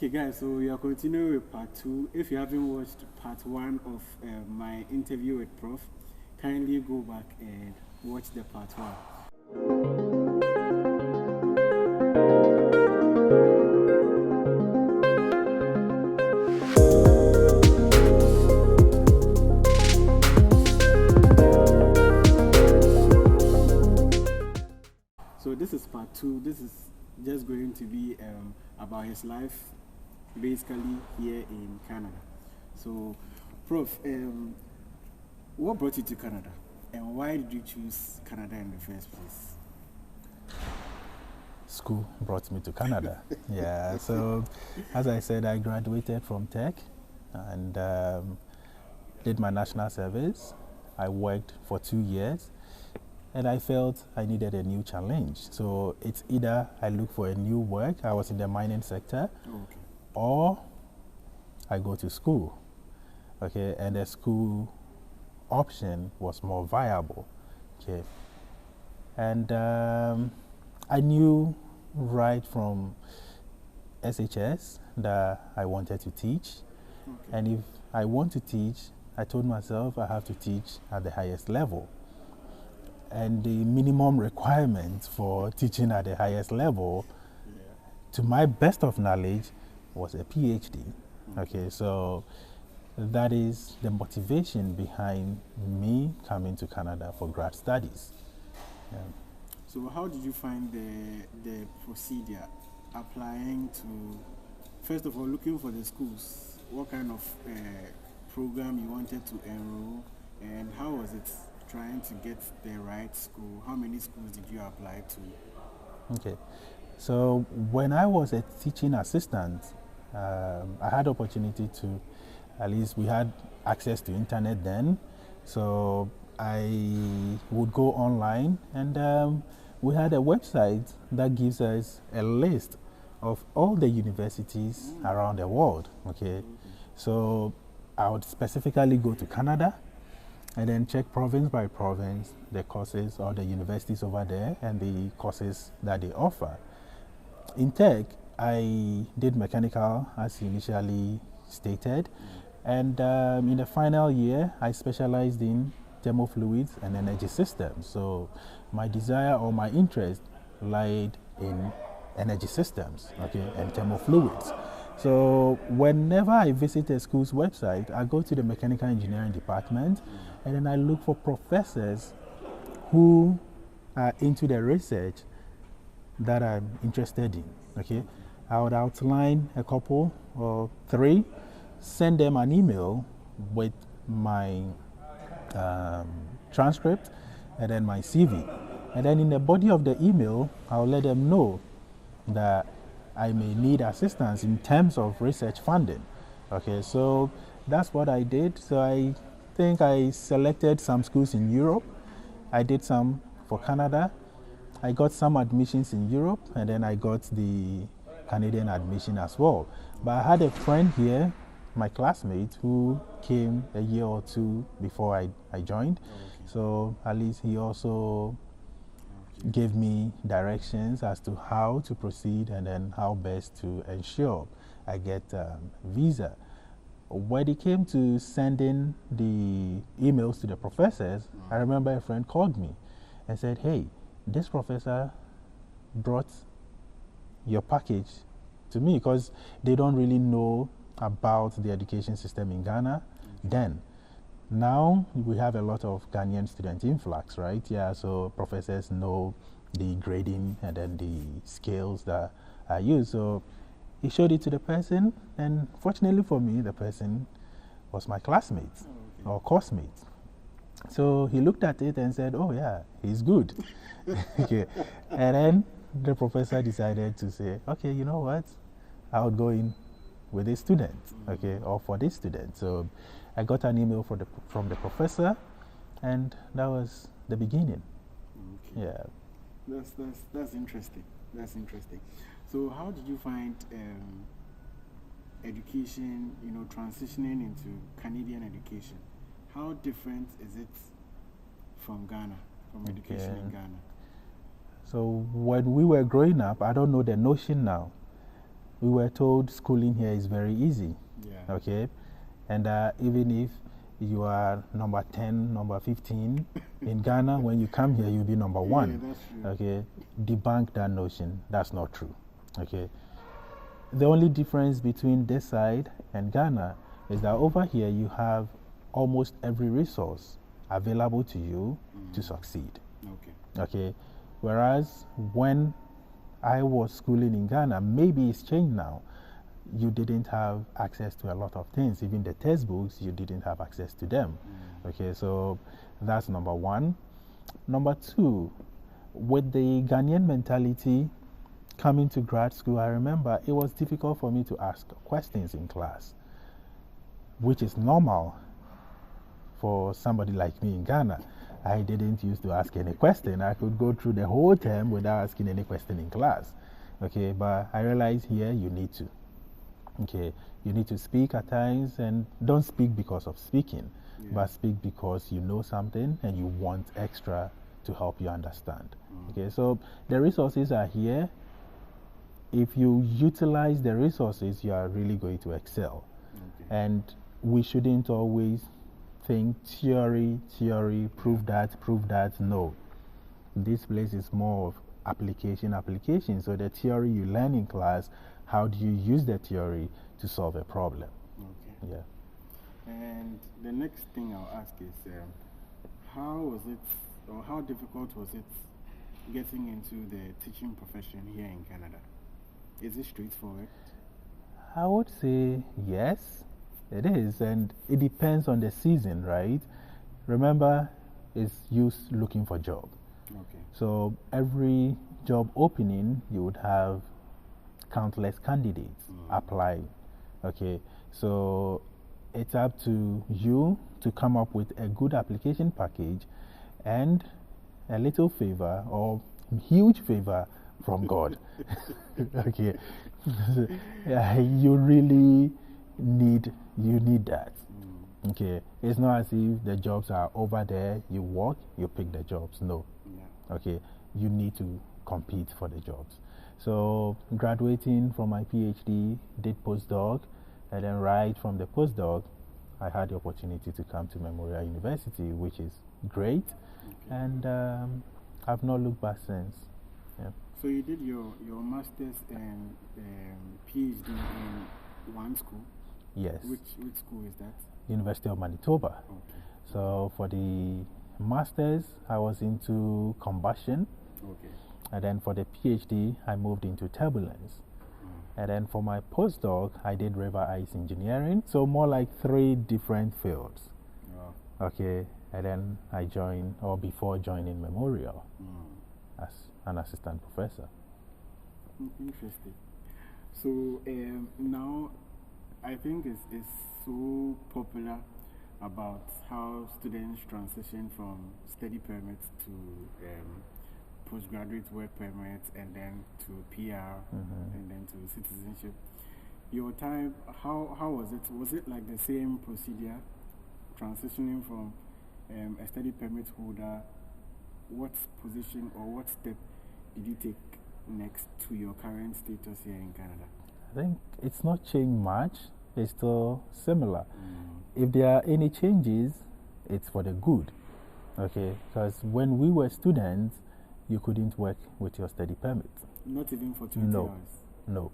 Okay, guys, so we are continuing with part 2. If you haven't watched part 1 of my interview with Prof, kindly go back and watch the part 1. So this is part 2. This is just going to be about his life, basically here in Canada. So, Prof, what brought you to Canada, and why did you choose Canada in the first place? School brought me to Canada. Yeah, so as I said, I graduated from Tech and did my national service. I worked for 2 years. And I felt I needed a new challenge. So it's either I look for a new work, I was in the mining sector, Okay. or I go to school. Okay, and the school option was more viable. Okay, and I knew right from SHS that I wanted to teach. Okay. And if I want to teach, I told myself I have to teach at the highest level. And the minimum requirement for teaching at the highest level, to my best of knowledge, was a PhD. Okay, so that is the motivation behind me coming to Canada for grad studies. Yeah. So how did you find the procedure applying to, first of all, looking for the schools? What kind of program you wanted to enroll, and how was it trying to get the right school? How many schools did you apply to? Okay, so when I was a teaching assistant, I had opportunity to, at least we had access to internet then, so I would go online, and we had a website that gives us a list of all the universities around the world. Okay, so I would specifically go to Canada and then check province by province the courses or the universities over there and the courses that they offer. In Tech, I did mechanical as initially stated, and in the final year, I specialized in thermofluids and energy systems. So my desire or my interest lied in energy systems, okay, and thermofluids. So whenever I visit a school's website, I go to the mechanical engineering department, and then I look for professors who are into the research that I'm interested in. Okay, I would outline a couple or 3, send them an email with my transcript and then my CV. And then in the body of the email, I'll let them know that I may need assistance in terms of research funding. Okay, so that's what I did. So I think I selected some schools in Europe. I did some for Canada. I got some admissions in Europe, and then I got the Canadian admission as well. But I had a friend here, my classmate, who came a year or 2 before I joined. Okay. So at least he also gave me directions as to how to proceed and then how best to ensure I get visa. When it came to sending the emails to the professors, I remember a friend called me and said, "Hey, this professor brought your package to me," because they don't really know about the education system in Ghana then. Now we have a lot of Ghanaian student influx, right? Yeah, so professors know the grading and then the scales that are used. So he showed it to the person, and fortunately for me, the person was my classmate or course mate. So he looked at it and said, "Oh yeah, he's good." Okay. And then the professor decided to say, "Okay, you know what? I would go in with this student, okay, or for this student." So I got an email from the professor, and that was the beginning. Okay. Yeah. That's interesting. That's interesting. So how did you find education, transitioning into Canadian education? How different is it from Ghana, from education in Ghana? So when we were growing up, I don't know the notion now, we were told schooling here is very easy. Yeah. Okay, and even if you are number 10, number 15 in Ghana, when you come here, you'll be number 1. Yeah, that's true. Okay, debunk that notion. That's not true. Okay, the only difference between this side and Ghana is that over here you have almost every resource available to you to succeed. Okay. Okay, whereas when I was schooling in Ghana, maybe it's changed now. You didn't have access to a lot of things. Even the textbooks, you didn't have access to them. Okay, so that's number 1. Number 2, with the Ghanaian mentality coming to grad school, I remember it was difficult for me to ask questions in class, which is normal for somebody like me in Ghana. I didn't used to ask any question. I could go through the whole term without asking any question in class. Okay, but I realized here you need to. Okay, you need to speak at times, and don't speak because of speaking, but speak because you know something and you want extra to help you understand. Okay, so the resources are here. If you utilize the resources, you are really going to excel. Okay. And we shouldn't always think theory, prove that. No. This place is more of application. So the theory you learn in class, how do you use the theory to solve a problem? Okay. Yeah. And the next thing I'll ask is, how was it, or how difficult was it getting into the teaching profession here in Canada? Is it straightforward? I would say yes, it is, and it depends on the season, right? Remember, it's you looking for job. Okay. So every job opening, you would have countless candidates apply. Okay, so it's up to you to come up with a good application package and a little favor or huge favor from God. Okay, you really need that. Okay, it's not as if the jobs are over there, you work, you pick the jobs. No. Yeah. Okay, you need to compete for the jobs. So graduating from my PhD, did postdoc, and then right from the postdoc, I had the opportunity to come to Memorial University, which is great, and I've not looked back since. Yeah. So you did your master's and PhD in one school? Yes. Which school is that? University of Manitoba. Okay. So for the master's, I was into combustion. Okay. And then for the PhD, I moved into turbulence. And then for my postdoc, I did river ice engineering. So more like 3 different fields. Wow. Okay. And then I joined, or before joining Memorial, as an assistant professor. Interesting. So now I think it's so popular about how students transition from study permits to postgraduate work permits, and then to PR, and then to citizenship. Your time, how was it? Was it like the same procedure, transitioning from a study permit holder? What position or what step did you take next to your current status here in Canada? I think it's not changed much. It's still similar. If there are any changes, it's for the good. Okay, because when we were students, you couldn't work with your study permit. Not even for 20 hours? No.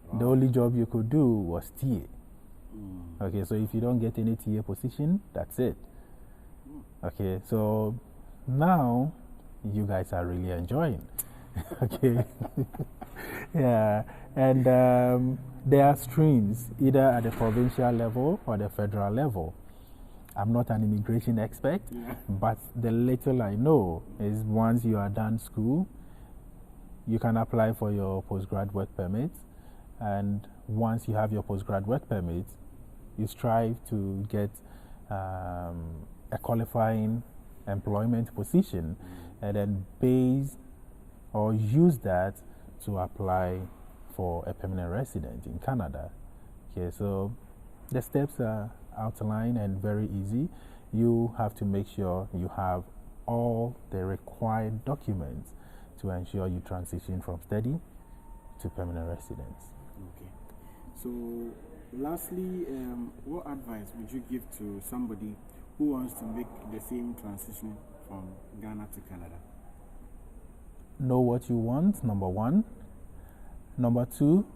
Wow. The only job you could do was TA. Okay, so if you don't get any TA position, that's it. Okay, so now you guys are really enjoying. Okay. Yeah, and there are streams either at the provincial level or the federal level. I'm not an immigration expert, but the little I know is once you are done school, you can apply for your postgrad work permit, and once you have your postgrad work permit, you strive to get a qualifying employment position, and then base or use that to apply for a permanent resident in Canada. Okay, so the steps are outlined and very easy. You have to make sure you have all the required documents to ensure you transition from study to permanent residence. So, lastly, what advice would you give to somebody who wants to make the same transition from Ghana to Canada? Know what you want, number one. Number two,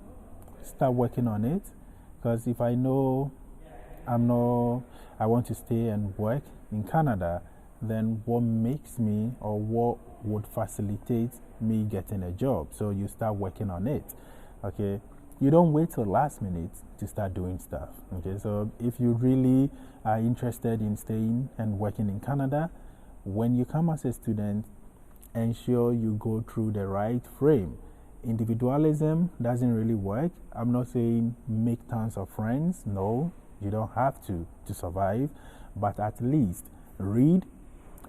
start working on it. Because if I know I want to stay and work in Canada, then what makes me or what would facilitate me getting a job? So you start working on it. Okay. You don't wait till last minute to start doing stuff. Okay. So if you really are interested in staying and working in Canada, when you come as a student, ensure you go through the right frame. Individualism doesn't really work. I'm not saying make tons of friends. No, you don't have to survive, but at least read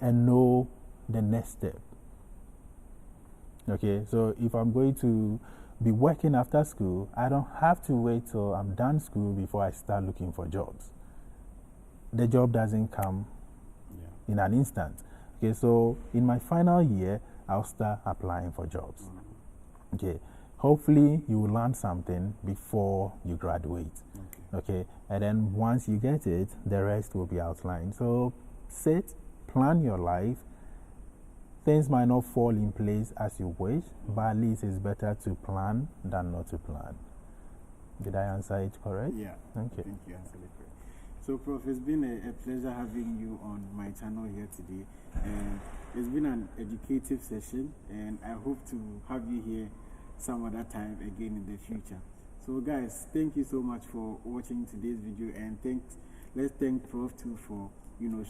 and know the next step. Okay, so if I'm going to be working after school, I don't have to wait till I'm done school before I start looking for jobs. The job doesn't come in an instant. Okay, so in my final year, I'll start applying for jobs. Okay, hopefully you will learn something before you graduate. Okay, and then once you get it, the rest will be outlined. So sit, plan your life. Things might not fall in place as you wish, but at least it's better to plan than not to plan. Did I answer it correct? Yeah. Okay. I think you answered it correct. So, Prof, it's been a pleasure having you on my channel here today. And it's been an educative session, and I hope to have you here some other time again in the future. So, guys, thank you so much for watching today's video, and let's thank Prof too for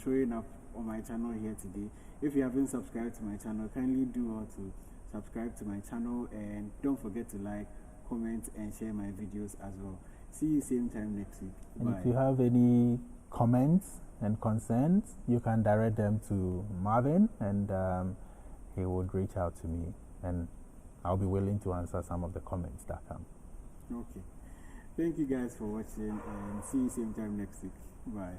showing up on my channel here today. If you haven't subscribed to my channel, kindly do all to subscribe to my channel, and don't forget to like, comment, and share my videos as well. See you same time next week. And Bye. if you have any comments and concerns, you can direct them to Marvin, and he would reach out to me, and I'll be willing to answer some of the comments that come. Okay. Thank you guys for watching, and see you same time next week. Bye.